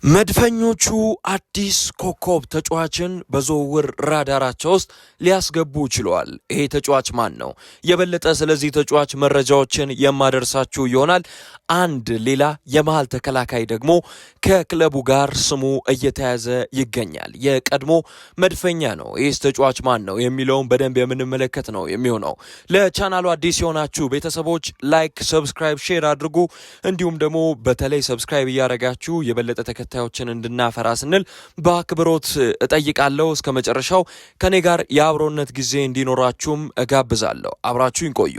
መድፈኞቹ አዲስ ኮከብ ተጫዋችን በዝውውር ራዳራቸው ውስጥ ሊያስገቡ ችለዋል። ይሄ ተጫዋች ማን ነው? የበለጠ ስለዚህ ተጫዋች መረጃዎችን የማደርሳችሁ ይሆናል። አንድ ሌላ የመሃል ተከላካይ ደግሞ ከክለቡ ጋር ስሙ እየተያዘ ይገኛል። የቀድሞ መድፈኛ ነው። ይህ ተጫዋች ማን ነው የሚለውን በደንብ የምንመለከት ነው የሚሆነው። ለቻናሉ አዲስ የሆናችሁ ቤተሰቦች ላይክ፣ ሰብስክራይብ፣ ሼር አድርጉ። እንዲሁም ደግሞ በተለይ ሰብስክራይብ እያደረጋችሁ የበለጠ ተከታዮችን እንድናፈራ ስንል በአክብሮት እጠይቃለሁ። እስከ መጨረሻው ከኔ ጋር የአብሮነት ጊዜ እንዲኖራችሁም እጋብዛለሁ። አብራችሁኝ ቆዩ።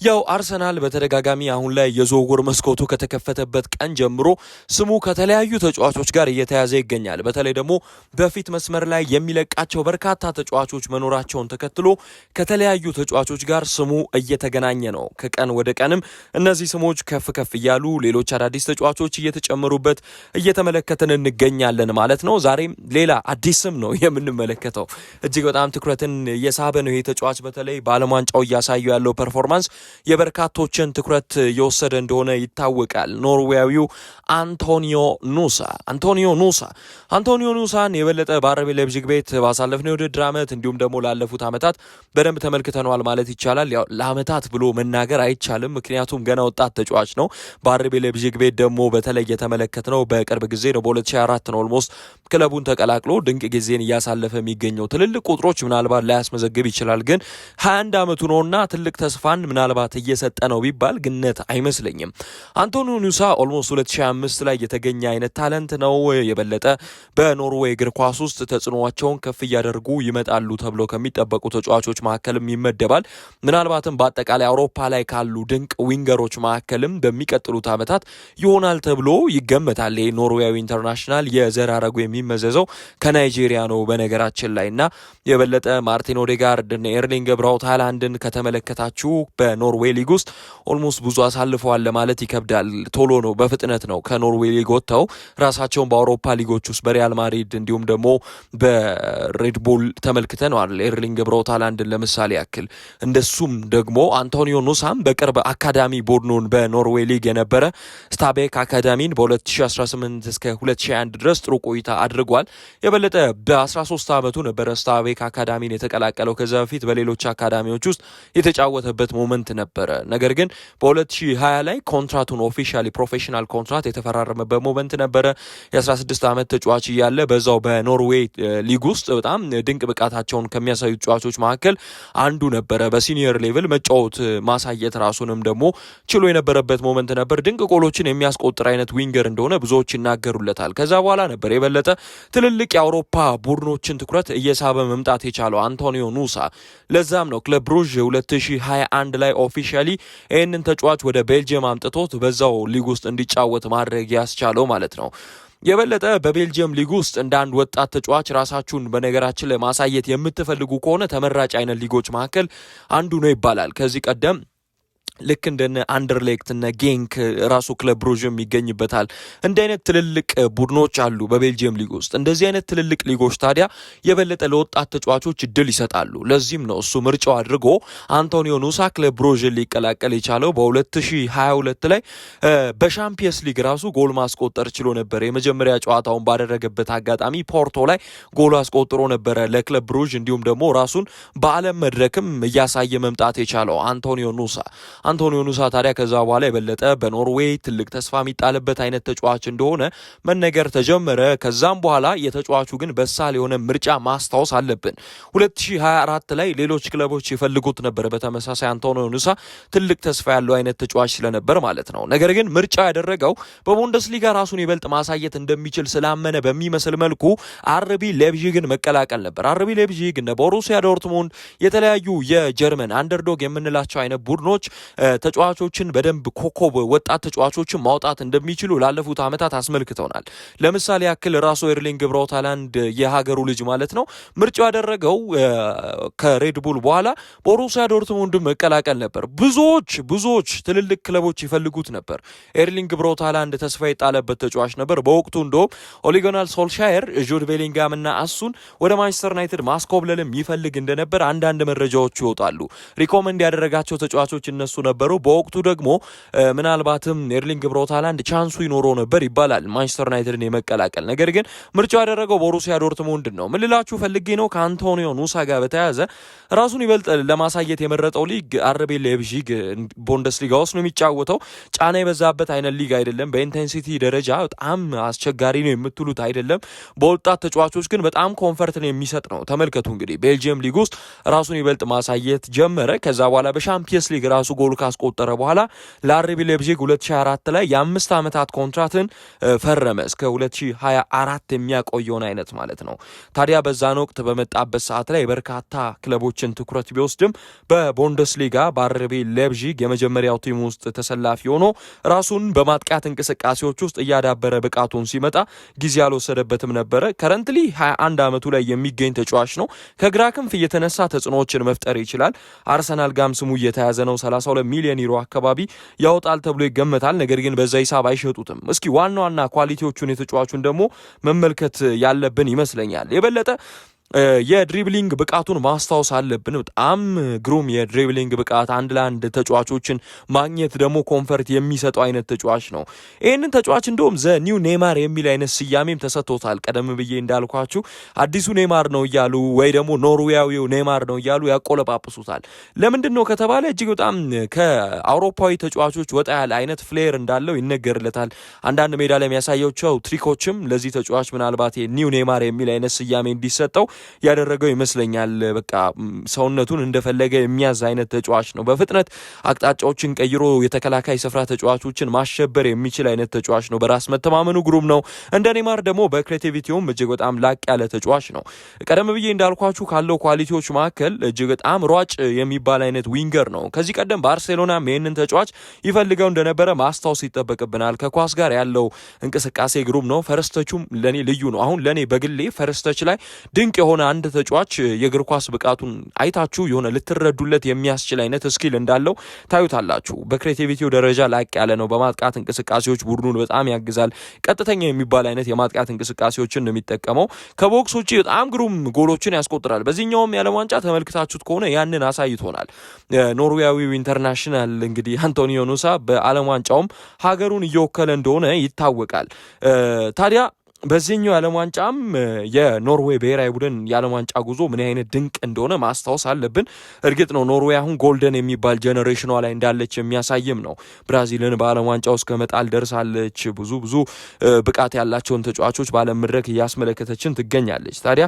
ያው አርሰናል በተደጋጋሚ አሁን ላይ የዝውውር መስኮቱ ከተከፈተበት ቀን ጀምሮ ስሙ ከተለያዩ ተጫዋቾች ጋር እየተያዘ ይገኛል። በተለይ ደግሞ በፊት መስመር ላይ የሚለቃቸው በርካታ ተጫዋቾች መኖራቸውን ተከትሎ ከተለያዩ ተጫዋቾች ጋር ስሙ እየተገናኘ ነው። ከቀን ወደ ቀንም እነዚህ ስሞች ከፍ ከፍ እያሉ ሌሎች አዳዲስ ተጫዋቾች እየተጨመሩበት እየተመለከትን እንገኛለን ማለት ነው። ዛሬም ሌላ አዲስ ስም ነው የምንመለከተው። እጅግ በጣም ትኩረትን እየሳበ ነው። ይህ ተጫዋች በተለይ በዓለም ዋንጫው እያሳዩ ያለው ፐርፎርማንስ የበርካቶችን ትኩረት የወሰደ እንደሆነ ይታወቃል። ኖርዌያዊው አንቶኒዮ ኑሳን የበለጠ በአርቢ ላይፕዚግ ቤት ባሳለፍነው የውድድር ዓመት እንዲሁም ደግሞ ላለፉት ዓመታት በደንብ ተመልክተነዋል ማለት ይቻላል። ያው ለዓመታት ብሎ መናገር አይቻልም፣ ምክንያቱም ገና ወጣት ተጫዋች ነው። በአርቢ ላይፕዚግ ቤት ደግሞ በተለይ የተመለከትነው በቅርብ ጊዜ ነው። በ2004 ነው ኦልሞስት ክለቡን ተቀላቅሎ ድንቅ ጊዜን እያሳለፈ የሚገኘው። ትልልቅ ቁጥሮች ምናልባት ላያስመዘግብ ይችላል፣ ግን 21 ዓመቱ ነውና ትልቅ ተስፋን ምናልባት እየሰጠ ነው ቢባል ግነት አይመስለኝም። አንቶኒዮ ኑሳ ኦልሞስት 2025 ላይ የተገኘ አይነት ታለንት ነው። የበለጠ በኖርዌይ እግር ኳስ ውስጥ ተጽዕኖዋቸውን ከፍ እያደርጉ ይመጣሉ ተብሎ ከሚጠበቁ ተጫዋቾች መካከልም ይመደባል። ምናልባትም በአጠቃላይ አውሮፓ ላይ ካሉ ድንቅ ዊንገሮች መካከልም በሚቀጥሉት ዓመታት ይሆናል ተብሎ ይገመታል። ይህ ኖርዌያዊ ኢንተርናሽናል የዘር ሐረጉ የሚመዘዘው ከናይጄሪያ ነው በነገራችን ላይ እና የበለጠ ማርቲን ኦዴጋርድ፣ ኤርሊንግ ብራውት ሃላንድን ከተመለከታችሁ በኖርዌይ ሊግ ውስጥ ኦልሞስት ብዙ አሳልፈዋል ለማለት ይከብዳል። ቶሎ ነው በፍጥነት ነው ከኖርዌይ ሊግ ወጥተው ራሳቸውን በአውሮፓ ሊጎች ውስጥ በሪያል ማድሪድ እንዲሁም ደግሞ በሬድቡል ተመልክተነዋል። ኤርሊንግ ብራውት ሃላንድን ለምሳሌ ያክል። እንደሱም ደግሞ አንቶኒዮ ኑሳም በቅርብ አካዳሚ ቡድኑን በኖርዌይ ሊግ የነበረ ስታቤክ አካዳሚን በ2018 እስከ 2021 ድረስ ጥሩ ቆይታ አድርጓል። የበለጠ በ13 ዓመቱ ነበረ ስታቤክ አካዳሚን የተቀላቀለው። ከዛ በፊት በሌሎች አካዳሚዎች ውስጥ የተጫወተበት ሞመንት ነበረ። ነገር ግን በ2020 ላይ ኮንትራቱን ኦፊሻሊ ፕሮፌሽናል ኮንትራት የተፈራረመበት ሞመንት ነበረ። የ16 ዓመት ተጫዋች እያለ በዛው በኖርዌይ ሊግ ውስጥ በጣም ድንቅ ብቃታቸውን ከሚያሳዩ ተጫዋቾች መካከል አንዱ ነበረ። በሲኒየር ሌቭል መጫወት ማሳየት ራሱንም ደግሞ ችሎ የነበረበት ሞመንት ነበር። ድንቅ ጎሎችን የሚያስቆጥር አይነት ዊንገር እንደሆነ ብዙዎች ይናገሩለታል። ከዛ በኋላ ነበር የበለጠ ትልልቅ የአውሮፓ ቡድኖችን ትኩረት እየሳበ መምጣት የቻለው አንቶኒዮ ኑሳ። ለዛም ነው ክለብ ብሩዥ 2021 ላይ ኦፊሻሊ ይህንን ተጫዋች ወደ ቤልጅየም አምጥቶት በዛው ሊግ ውስጥ እንዲጫወት ማድረግ ያስቻለው ማለት ነው። የበለጠ በቤልጅየም ሊግ ውስጥ እንደ አንድ ወጣት ተጫዋች ራሳችሁን በነገራችን ላይ ማሳየት የምትፈልጉ ከሆነ ተመራጭ አይነት ሊጎች መካከል አንዱ ነው ይባላል። ከዚህ ቀደም ልክ እንደነ አንደርሌክት እና ጌንክ ራሱ ክለብ ብሩዥም ይገኝበታል። እንደ አይነት ትልልቅ ቡድኖች አሉ በቤልጅየም ሊግ ውስጥ። እንደዚህ አይነት ትልልቅ ሊጎች ታዲያ የበለጠ ለወጣት ተጫዋቾች እድል ይሰጣሉ። ለዚህም ነው እሱ ምርጫው አድርጎ አንቶኒዮ ኑሳ ክለብ ብሩዥን ሊቀላቀል የቻለው። በ2022 ላይ በሻምፒየንስ ሊግ ራሱ ጎል ማስቆጠር ችሎ ነበር። የመጀመሪያ ጨዋታውን ባደረገበት አጋጣሚ ፖርቶ ላይ ጎል አስቆጥሮ ነበረ ለክለብ ብሩዥ። እንዲሁም ደግሞ ራሱን በዓለም መድረክም እያሳየ መምጣት የቻለው አንቶኒዮ ኑሳ ታዲያ ከዛ በኋላ የበለጠ በኖርዌይ ትልቅ ተስፋ የሚጣልበት አይነት ተጫዋች እንደሆነ መነገር ተጀመረ። ከዛም በኋላ የተጫዋቹ ግን በሳል የሆነ ምርጫ ማስታወስ አለብን። 2024 ላይ ሌሎች ክለቦች ይፈልጉት ነበር። በተመሳሳይ አንቶኒዮ ኑሳ ትልቅ ተስፋ ያለው አይነት ተጫዋች ስለነበር ማለት ነው። ነገር ግን ምርጫ ያደረገው በቡንደስሊጋ ራሱን ይበልጥ ማሳየት እንደሚችል ስላመነ በሚመስል መልኩ አርቢ ላይፕዚግን መቀላቀል ነበር። አርቢ ላይፕዚግ እነ ቦሩሲያ ዶርትሙንድ የተለያዩ የጀርመን አንደርዶግ የምንላቸው አይነት ቡድኖች ተጫዋቾችን በደንብ ኮከብ ወጣት ተጫዋቾችን ማውጣት እንደሚችሉ ላለፉት ዓመታት አስመልክተውናል። ለምሳሌ ያክል ራሱ ኤርሊንግ ብራውት ሃላንድ የሀገሩ ልጅ ማለት ነው ምርጫው ያደረገው ከሬድቡል በኋላ ቦሩሲያ ዶርትሙንድ መቀላቀል ነበር። ብዙዎች ትልልቅ ክለቦች ይፈልጉት ነበር። ኤርሊንግ ብራውት ሃላንድ ተስፋ የጣለበት ተጫዋች ነበር። በወቅቱ እንደውም ኦሌ ጉናር ሶልሻየር ጁድ ቤሊንጋም እና እሱን ወደ ማንቸስተር ዩናይትድ ማስኮብለልም ይፈልግ እንደነበር አንዳንድ መረጃዎች ይወጣሉ። ሪኮመንድ ያደረጋቸው ተጫዋቾች እነሱ ነበሩ። በወቅቱ ደግሞ ምናልባትም ኤርሊንግ ብራውት ሃላንድ ቻንሱ ይኖረው ነበር ይባላል ማንቸስተር ዩናይትድን የመቀላቀል። ነገር ግን ምርጫው ያደረገው ቦሩሲያ ዶርትሙንድ ነው። ምን ልላችሁ ፈልጌ ነው ከአንቶኒዮ ኑሳ ጋር በተያያዘ ራሱን ይበልጥ ለማሳየት የመረጠው ሊግ አርቢ ሌይፕዚግ ቡንደስሊጋ ውስጥ ነው የሚጫወተው። ጫና የበዛበት አይነት ሊግ አይደለም። በኢንቴንሲቲ ደረጃ በጣም አስቸጋሪ ነው የምትሉት አይደለም። በወጣት ተጫዋቾች ግን በጣም ኮንፈርትን የሚሰጥ ነው። ተመልከቱ እንግዲህ ቤልጂየም ሊግ ውስጥ ራሱን ይበልጥ ማሳየት ጀመረ። ከዛ በኋላ በሻምፒየንስ ሊግ ራሱ ጎል ካስቆጠረ በኋላ ለአርቢ ሌይፕዚግ 2024 ላይ የ5 ዓመታት ኮንትራትን ፈረመ እስከ 2024 የሚያቆየውን አይነት ማለት ነው። ታዲያ በዛን ወቅት በመጣበት ሰዓት ላይ በርካታ ክለቦችን ትኩረት ቢወስድም በቡንደስሊጋ በአርቢ ሌይፕዚግ የመጀመሪያው ቲም ውስጥ ተሰላፊ ሆኖ ራሱን በማጥቃት እንቅስቃሴዎች ውስጥ እያዳበረ ብቃቱን ሲመጣ ጊዜ ያልወሰደበትም ነበረ። ከረንትሊ 21 ዓመቱ ላይ የሚገኝ ተጫዋች ነው። ከግራ ክንፍ እየተነሳ ተጽዕኖዎችን መፍጠር ይችላል። አርሰናል ጋም ስሙ እየተያዘ ነው። 32 ሚሊዮን ዩሮ አካባቢ ያወጣል ተብሎ ይገመታል። ነገር ግን በዛ ሂሳብ አይሸጡትም። እስኪ ዋና ዋና ኳሊቲዎቹን የተጫዋቹን ደግሞ መመልከት ያለብን ይመስለኛል። የበለጠ የድሪብሊንግ ብቃቱን ማስታወስ አለብን። በጣም ግሩም የድሪብሊንግ ብቃት፣ አንድ ለአንድ ተጫዋቾችን ማግኘት ደግሞ ኮንፈርት የሚሰጠው አይነት ተጫዋች ነው። ይህንን ተጫዋች እንደውም ዘ ኒው ኔይማር የሚል አይነት ስያሜም ተሰጥቶታል። ቀደም ብዬ እንዳልኳችሁ አዲሱ ኔይማር ነው እያሉ ወይ ደግሞ ኖርዌያዊው ኔይማር ነው እያሉ ያቆለጳጵሱታል። ለምንድን ነው ከተባለ እጅግ በጣም ከአውሮፓዊ ተጫዋቾች ወጣ ያለ አይነት ፍሌር እንዳለው ይነገርለታል። አንዳንድ ሜዳ ላይ የሚያሳያቸው ትሪኮችም ለዚህ ተጫዋች ምናልባት ኒው ኔይማር የሚል አይነት ስያሜ እንዲሰጠው ያደረገው ይመስለኛል። በቃ ሰውነቱን እንደፈለገ የሚያዝ አይነት ተጫዋች ነው። በፍጥነት አቅጣጫዎችን ቀይሮ የተከላካይ ስፍራ ተጫዋቾችን ማሸበር የሚችል አይነት ተጫዋች ነው። በራስ መተማመኑ ግሩም ነው። እንደ ኔይማር ደግሞ በክሬቲቪቲውም እጅግ በጣም ላቅ ያለ ተጫዋች ነው። ቀደም ብዬ እንዳልኳችሁ ካለው ኳሊቲዎች መካከል እጅግ በጣም ሯጭ የሚባል አይነት ዊንገር ነው። ከዚህ ቀደም ባርሴሎናም ይህንን ተጫዋች ይፈልገው እንደነበረ ማስታወስ ይጠበቅብናል። ከኳስ ጋር ያለው እንቅስቃሴ ግሩም ነው። ፈረስተቹም ለኔ ልዩ ነው። አሁን ለኔ በግሌ ፈረስተች ላይ ድንቅ የሆነ አንድ ተጫዋች የእግር ኳስ ብቃቱን አይታችሁ የሆነ ልትረዱለት የሚያስችል አይነት ስኪል እንዳለው ታዩታላችሁ። በክሬቲቪቲው ደረጃ ላቅ ያለ ነው። በማጥቃት እንቅስቃሴዎች ቡድኑን በጣም ያግዛል። ቀጥተኛ የሚባል አይነት የማጥቃት እንቅስቃሴዎችን ነው የሚጠቀመው። ከቦክስ ውጪ በጣም ግሩም ጎሎችን ያስቆጥራል። በዚህኛውም የዓለም ዋንጫ ተመልክታችሁት ከሆነ ያንን አሳይቶናል። ኖርዌያዊው ኢንተርናሽናል እንግዲህ አንቶኒዮ ኑሳ በዓለም ዋንጫውም ሀገሩን እየወከለ እንደሆነ ይታወቃል። ታዲያ በዚህኛው የዓለም ዋንጫም የኖርዌይ ብሔራዊ ቡድን የዓለም ዋንጫ ጉዞ ምን አይነት ድንቅ እንደሆነ ማስታወስ አለብን። እርግጥ ነው ኖርዌይ አሁን ጎልደን የሚባል ጄኔሬሽኗ ላይ እንዳለች የሚያሳይም ነው። ብራዚልን በዓለም ዋንጫ ውስጥ ከመጣል ደርሳለች። ብዙ ብቃት ያላቸውን ተጫዋቾች በዓለም መድረክ እያስመለከተችን ትገኛለች። ታዲያ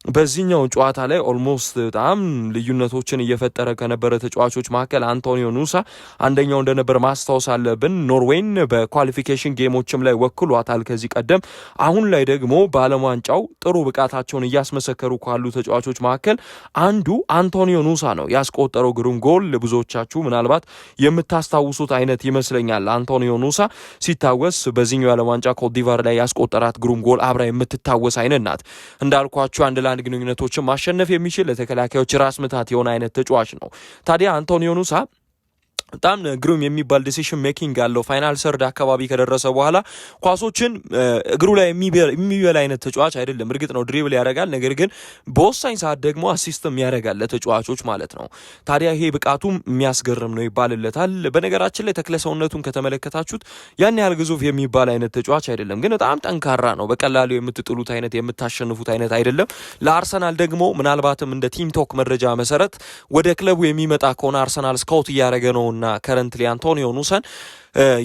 በዚህኛው ጨዋታ ላይ ኦልሞስት በጣም ልዩነቶችን እየፈጠረ ከነበረ ተጫዋቾች መካከል አንቶኒዮ ኑሳ አንደኛው እንደነበር ማስታወስ አለብን። ኖርዌይን በኳሊፊኬሽን ጌሞችም ላይ ወክሏታል ከዚህ ቀደም። አሁን ላይ ደግሞ በዓለም ዋንጫው ጥሩ ብቃታቸውን እያስመሰከሩ ካሉ ተጫዋቾች መካከል አንዱ አንቶኒዮ ኑሳ ነው። ያስቆጠረው ግሩም ጎል ብዙዎቻችሁ ምናልባት የምታስታውሱት አይነት ይመስለኛል። አንቶኒዮ ኑሳ ሲታወስ በዚህኛው የዓለም ዋንጫ ኮትዲቫር ላይ ያስቆጠራት ግሩም ጎል አብራ የምትታወስ አይነት ናት። እንዳልኳችሁ አንድ ግንኙነቶችን ማሸነፍ የሚችል ለተከላካዮች ራስ ምታት የሆነ አይነት ተጫዋች ነው። ታዲያ አንቶኒዮ ኑሳ በጣም ግሩም የሚባል ዲሲሽን ሜኪንግ ያለው ፋይናል ሰርድ አካባቢ ከደረሰ በኋላ ኳሶችን እግሩ ላይ የሚበላ አይነት ተጫዋች አይደለም። እርግጥ ነው ድሪብል ያደርጋል፣ ነገር ግን በወሳኝ ሰዓት ደግሞ አሲስትም ያደርጋል ለተጫዋቾች ማለት ነው። ታዲያ ይሄ ብቃቱም የሚያስገርም ነው ይባልለታል። በነገራችን ላይ ተክለ ሰውነቱን ከተመለከታችሁት ያን ያህል ግዙፍ የሚባል አይነት ተጫዋች አይደለም፣ ግን በጣም ጠንካራ ነው። በቀላሉ የምትጥሉት አይነት የምታሸንፉት አይነት አይደለም። ለአርሰናል ደግሞ ምናልባትም እንደ ቲም ቶክ መረጃ መሰረት ወደ ክለቡ የሚመጣ ከሆነ አርሰናል ስካውት እያደረገ ነውና ከረንትሊ አንቶኒዮ ኑሳን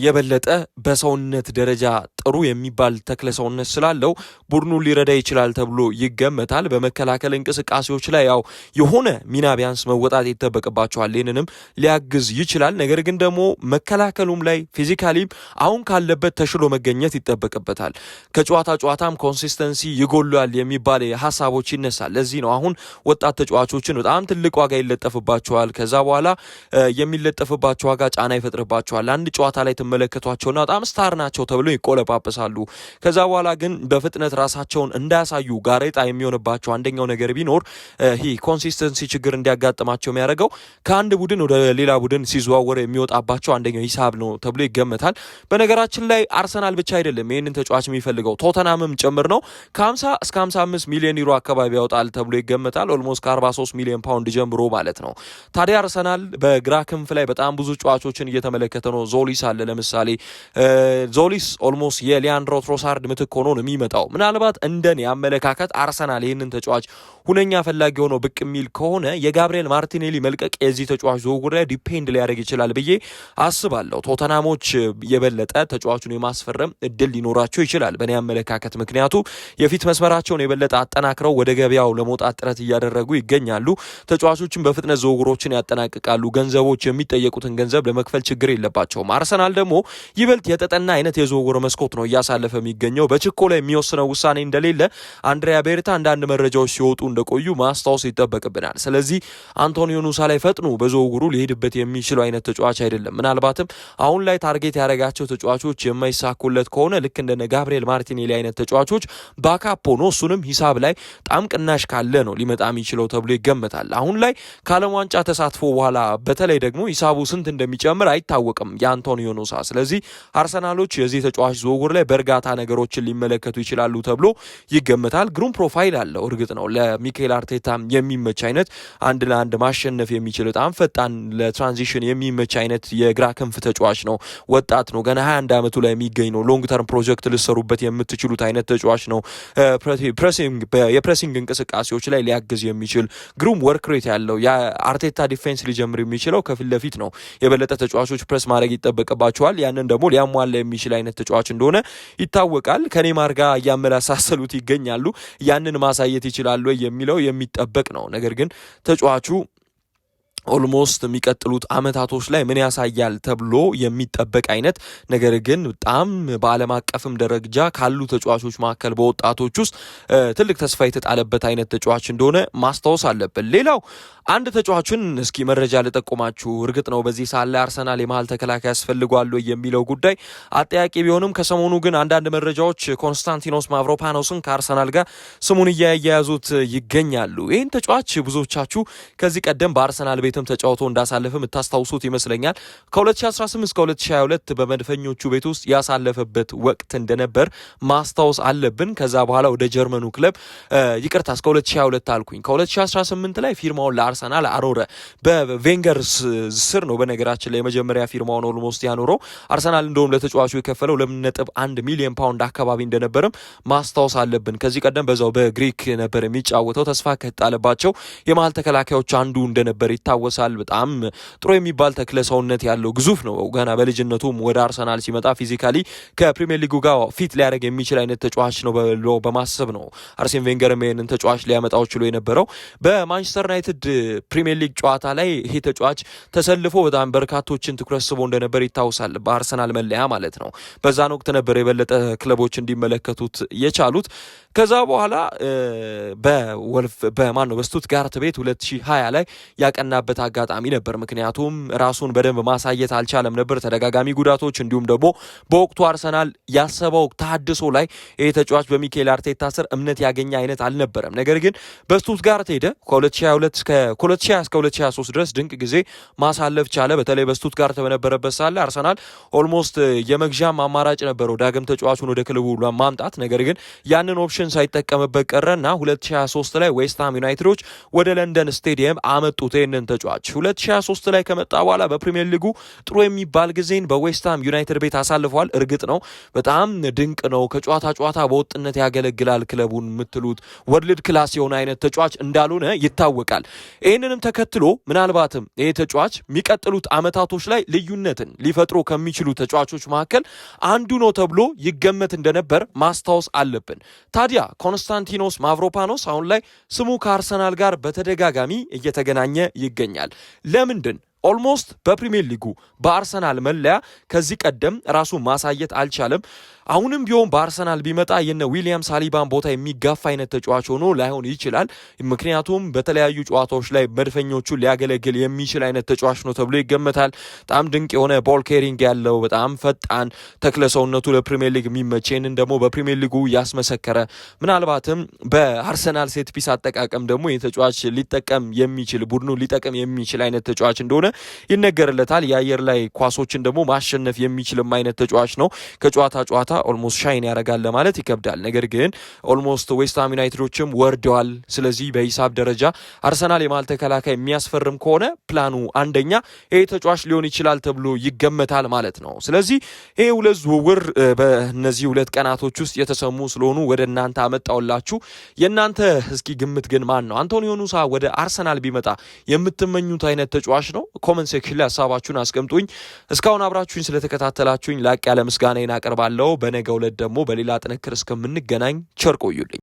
የበለጠ በሰውነት ደረጃ ጥሩ የሚባል ተክለ ሰውነት ስላለው ቡድኑን ሊረዳ ይችላል ተብሎ ይገመታል። በመከላከል እንቅስቃሴዎች ላይ ያው የሆነ ሚና ቢያንስ መወጣት ይጠበቅባቸዋል። ይህንንም ሊያግዝ ይችላል። ነገር ግን ደግሞ መከላከሉም ላይ ፊዚካሊም አሁን ካለበት ተሽሎ መገኘት ይጠበቅበታል። ከጨዋታም ኮንሲስተንሲ ይጎሏል የሚባል ሀሳቦች ይነሳል። ለዚህ ነው አሁን ወጣት ተጫዋቾችን በጣም ትልቅ ዋጋ ይለጠፍባቸዋል። ከዛ በኋላ የሚለጠፍባቸው ዋጋ ጫና ይፈጥርባቸዋል። አንድ ጨዋታ ላይ ተመለከቷቸውና በጣም ስታር ናቸው ተብለው ይለጳጳሳሉ። ከዛ በኋላ ግን በፍጥነት ራሳቸውን እንዳያሳዩ ጋሬጣ የሚሆንባቸው አንደኛው ነገር ቢኖር ይሄ ኮንሲስተንሲ ችግር እንዲያጋጥማቸው የሚያደርገው ከአንድ ቡድን ወደ ሌላ ቡድን ሲዘዋወር የሚወጣባቸው አንደኛው ሂሳብ ነው ተብሎ ይገመታል። በነገራችን ላይ አርሰናል ብቻ አይደለም ይህንን ተጫዋች የሚፈልገው ቶተናምም ጭምር ነው። ከ50 እስከ 55 ሚሊዮን ዩሮ አካባቢ ያወጣል ተብሎ ይገመታል። ኦልሞስት ከ43 ሚሊዮን ፓውንድ ጀምሮ ማለት ነው። ታዲያ አርሰናል በግራ ክንፍ ላይ በጣም ብዙ ተጫዋቾችን እየተመለከተ ነው። ዞሊስ አለ ለምሳሌ። ዞሊስ ኦልሞስት የሊያንድሮ ትሮሳርድ ምትክ ሆኖ ነው የሚመጣው። ምናልባት እንደኔ አመለካከት አርሰናል ይህንን ተጫዋች ሁነኛ ፈላጊ ሆኖ ብቅ የሚል ከሆነ የጋብሪኤል ማርቲኔሊ መልቀቅ የዚህ ተጫዋች ዝውውር ላይ ዲፔንድ ሊያደርግ ይችላል ብዬ አስባለሁ። ቶተናሞች የበለጠ ተጫዋቹን የማስፈረም እድል ሊኖራቸው ይችላል በእኔ አመለካከት። ምክንያቱ የፊት መስመራቸውን የበለጠ አጠናክረው ወደ ገበያው ለመውጣት ጥረት እያደረጉ ይገኛሉ። ተጫዋቾችን በፍጥነት ዝውውሮችን ያጠናቅቃሉ። ገንዘቦች የሚጠየቁትን ገንዘብ ለመክፈል ችግር የለባቸውም። አርሰናል ደግሞ ይበልጥ የተጠና አይነት የዝውውር መስኮት ነው እያሳለፈ የሚገኘው። በችኮላ የሚወስነው ውሳኔ እንደሌለ አንድሪያ ቤርታ አንዳንድ መረጃዎች ሲወጡ እንደቆዩ ማስታወስ ይጠበቅብናል። ስለዚህ አንቶኒዮ ኑሳ ላይ ፈጥኖ በዝውውሩ ሊሄድበት የሚችለው አይነት ተጫዋች አይደለም። ምናልባትም አሁን ላይ ታርጌት ያደረጋቸው ተጫዋቾች የማይሳኩለት ከሆነ ልክ እንደነ ጋብሪኤል ማርቲኔሊ አይነት ተጫዋቾች ባካፕ ሆኖ እሱንም ሂሳብ ላይ ጣም ቅናሽ ካለ ነው ሊመጣ የሚችለው ተብሎ ይገመታል። አሁን ላይ ከዓለም ዋንጫ ተሳትፎ በኋላ በተለይ ደግሞ ሂሳቡ ስንት እንደሚጨምር አይታወቅም የአንቶኒዮ ኑሳ። ስለዚህ አርሰናሎች የዚህ ተጫዋች ዝውውር ላይ በእርጋታ ነገሮችን ሊመለከቱ ይችላሉ ተብሎ ይገመታል። ግሩም ፕሮፋይል አለው። እርግጥ ነው ለሚካኤል አርቴታ የሚመች አይነት አንድ ለአንድ ማሸነፍ የሚችል በጣም ፈጣን ለትራንዚሽን የሚመች አይነት የግራ ክንፍ ተጫዋች ነው። ወጣት ነው። ገና 21 ዓመቱ ላይ የሚገኝ ነው። ሎንግ ተርም ፕሮጀክት ልሰሩበት የምትችሉት አይነት ተጫዋች ነው። የፕሬሲንግ እንቅስቃሴዎች ላይ ሊያግዝ የሚችል ግሩም ወርክ ሬት ያለው የአርቴታ ዲፌንስ ሊጀምር የሚችለው ከፊት ለፊት ነው። የበለጠ ተጫዋቾች ፕሬስ ማድረግ ይጠበቅባቸዋል። ያንን ደግሞ ሊያሟላ የሚችል አይነት ተጫዋች እንደሆነ ይታወቃል። ከኔማር ጋር እያመላሳሰሉት ይገኛሉ። ያንን ማሳየት ይችላሉ የሚለው የሚጠበቅ ነው። ነገር ግን ተጫዋቹ ኦልሞስት የሚቀጥሉት አመታቶች ላይ ምን ያሳያል ተብሎ የሚጠበቅ አይነት ነገር ግን በጣም በዓለም አቀፍም ደረጃ ካሉ ተጫዋቾች መካከል በወጣቶች ውስጥ ትልቅ ተስፋ የተጣለበት አይነት ተጫዋች እንደሆነ ማስታወስ አለብን። ሌላው አንድ ተጫዋችን እስኪ መረጃ ልጠቁማችሁ። እርግጥ ነው በዚህ ሰዓት ላይ አርሰናል የመሃል ተከላካይ ያስፈልጓል የሚለው ጉዳይ አጠያቂ ቢሆንም ከሰሞኑ ግን አንዳንድ መረጃዎች ኮንስታንቲኖስ ማቭሮፓኖስን ከአርሰናል ጋር ስሙን እያያያዙት ይገኛሉ። ይህን ተጫዋች ብዙዎቻችሁ ከዚህ ቀደም በአርሰናል ቤትም ተጫውቶ እንዳሳለፈ የምታስታውሱት ይመስለኛል። ከ2018 እስከ 2022 በመድፈኞቹ ቤት ውስጥ ያሳለፈበት ወቅት እንደነበር ማስታወስ አለብን። ከዛ በኋላ ወደ ጀርመኑ ክለብ ይቅርታ እስከ 2022 አልኩኝ። ከ2018 ላይ ፊርማውን ለአርሰናል አኖረ። በቬንገር ስር ነው በነገራችን ላይ የመጀመሪያ ፊርማውን ኦልሞስት ያኖረው። አርሰናል እንደውም ለተጫዋቹ የከፈለው 2.1 ሚሊዮን ፓውንድ አካባቢ እንደነበርም ማስታወስ አለብን። ከዚህ ቀደም በዛው በግሪክ ነበር የሚጫወተው። ተስፋ ከተጣለባቸው የመሃል ተከላካዮች አንዱ እንደነበር ይታወሳል። በጣም ጥሩ የሚባል ተክለ ሰውነት ያለው ግዙፍ ነው። ገና በልጅነቱም ወደ አርሰናል ሲመጣ ፊዚካሊ ከፕሪሚየር ሊጉ ጋር ፊት ሊያደርግ የሚችል አይነት ተጫዋች ነው ብሎ በማሰብ ነው አርሴን ቬንገርም ይህንን ተጫዋች ሊያመጣው ችሎ የነበረው። በማንቸስተር ዩናይትድ ፕሪሚየር ሊግ ጨዋታ ላይ ይሄ ተጫዋች ተሰልፎ በጣም በርካቶችን ትኩረት ስቦ እንደነበር ይታወሳል። በአርሰናል መለያ ማለት ነው። በዛን ወቅት ነበር የበለጠ ክለቦች እንዲመለከቱት የቻሉት። ከዛ በኋላ በስቱትጋርት ቤት 2020 ላይ ያቀናበት አጋጣሚ ነበር። ምክንያቱም ራሱን በደንብ ማሳየት አልቻለም ነበር። ተደጋጋሚ ጉዳቶች እንዲሁም ደግሞ በወቅቱ አርሰናል ያሰበው ተሐድሶ ላይ ይሄ ተጫዋች በሚካኤል አርቴታ ስር እምነት ያገኘ አይነት አልነበረም። ነገር ግን በስቱትጋርት ሄደ። ከ2022 እስከ 2023 ድረስ ድንቅ ጊዜ ማሳለፍ ቻለ። በተለይ በስቱትጋርት በነበረበት ሳለ አርሰናል ኦልሞስት የመግዣም አማራጭ ነበረው ዳግም ተጫዋቹን ወደ ክለቡ ማምጣት። ነገር ግን ያንን ኦፕሽን ሳይጠቀምበት ቀረና 2023 ላይ ዌስትሃም ዩናይትዶች ወደ ለንደን ስቴዲየም አመጡት ይህንን ተጫዋች። 2023 ላይ ከመጣ በኋላ በፕሪሚየር ሊጉ ጥሩ የሚባል ጊዜን በዌስትሃም ዩናይትድ ቤት አሳልፏል። እርግጥ ነው በጣም ድንቅ ነው። ከጨዋታ ጨዋታ በወጥነት ያገለግላል ክለቡን የምትሉት ወርልድ ክላስ የሆነ አይነት ተጫዋች እንዳልሆነ ይታወቃል። ይህንንም ተከትሎ ምናልባትም ይህ ተጫዋች የሚቀጥሉት አመታቶች ላይ ልዩነትን ሊፈጥሩ ከሚችሉ ተጫዋቾች መካከል አንዱ ነው ተብሎ ይገመት እንደነበር ማስታወስ አለብን። ታዲያ ኮንስታንቲኖስ ማቭሮፓኖስ አሁን ላይ ስሙ ከአርሰናል ጋር በተደጋጋሚ እየተገናኘ ይገኛል። ለምንድን ኦልሞስት በፕሪሚየር ሊጉ በአርሰናል መለያ ከዚህ ቀደም ራሱ ማሳየት አልቻለም። አሁንም ቢሆን በአርሰናል ቢመጣ የነ ዊሊያም ሳሊባን ቦታ የሚጋፋ አይነት ተጫዋች ሆኖ ላይሆን ይችላል። ምክንያቱም በተለያዩ ጨዋታዎች ላይ መድፈኞቹ ሊያገለግል የሚችል አይነት ተጫዋች ነው ተብሎ ይገመታል። በጣም ድንቅ የሆነ ቦል ኬሪንግ ያለው በጣም ፈጣን ተክለ ሰውነቱ ለፕሪሚየር ሊግ የሚመቸንን ደግሞ በፕሪሚየር ሊጉ ያስመሰከረ ምናልባትም በአርሰናል ሴት ፒስ አጠቃቀም ደግሞ የተጫዋች ሊጠቀም የሚችል ቡድኑ ሊጠቀም የሚችል አይነት ተጫዋች እንደሆነ ይነገርለታል። የአየር ላይ ኳሶችን ደግሞ ማሸነፍ የሚችልም አይነት ተጫዋች ነው። ከጨዋታ ጨዋታ ኦልሞስት ሻይን ያደርጋል ለማለት ይከብዳል። ነገር ግን ኦልሞስት ዌስትሃም ዩናይትዶችም ወርደዋል። ስለዚህ በሂሳብ ደረጃ አርሰናል የማል ተከላካይ የሚያስፈርም ከሆነ ፕላኑ አንደኛ ይሄ ተጫዋች ሊሆን ይችላል ተብሎ ይገመታል ማለት ነው። ስለዚህ ይሄ ሁለት ዝውውር በእነዚህ ሁለት ቀናቶች ውስጥ የተሰሙ ስለሆኑ ወደ እናንተ አመጣውላችሁ። የእናንተ እስኪ ግምት ግን ማን ነው? አንቶኒዮ ኑሳ ወደ አርሰናል ቢመጣ የምትመኙት አይነት ተጫዋች ነው? ኮመንት ሴክሽን ላይ ሀሳባችሁን አስቀምጡኝ። እስካሁን አብራችሁኝ ስለተከታተላችሁኝ ላቅ ያለ ምስጋናዬን አቀርባለሁ። በነገው ዕለት ደግሞ በሌላ ጥንክር እስከምንገናኝ ቸር ቆዩልኝ።